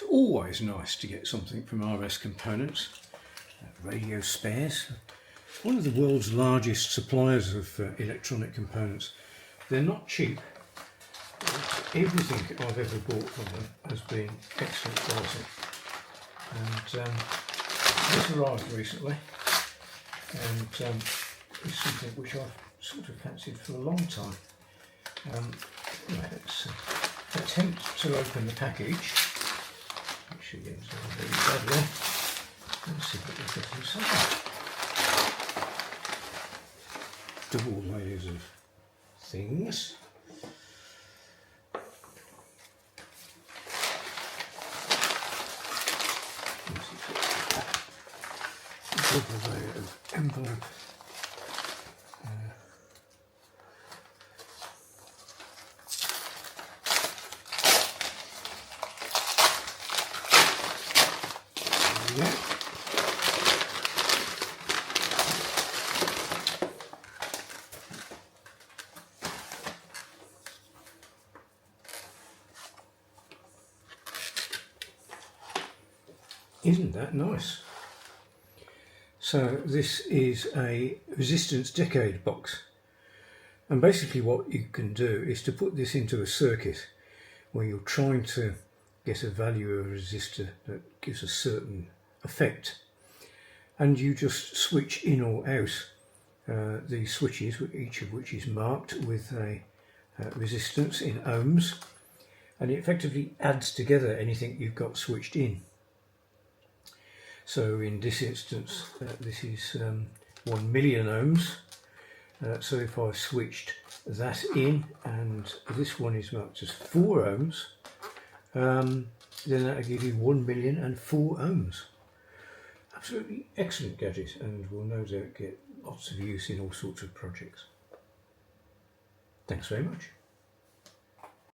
It's always nice to get something from RS Components. Radio spares. One of the world's largest suppliers of electronic components. They're not cheap. Everything I've ever bought from them has been excellent quality. And this arrived recently, and it's something which I've sort of fancied for a long time. Let's attempt to open the package. Make sure it's not very badly. Let's see what we get inside. Double layers of things. Double layer of envelope. Yeah. Isn't that nice? So this is a resistance decade box, and basically what you can do is to put this into a circuit where you're trying to get a value of a resistor that gives a certain effect, and you just switch in or out the switches, each of which is marked with a resistance in ohms, and it effectively adds together anything you've got switched in. So in this instance, this is 1 million ohms. So if I switched that in, and this one is marked as 4 ohms, then that will give you 1,000,004 ohms. Absolutely excellent gadget, and will no doubt get lots of use in all sorts of projects. Thanks very much.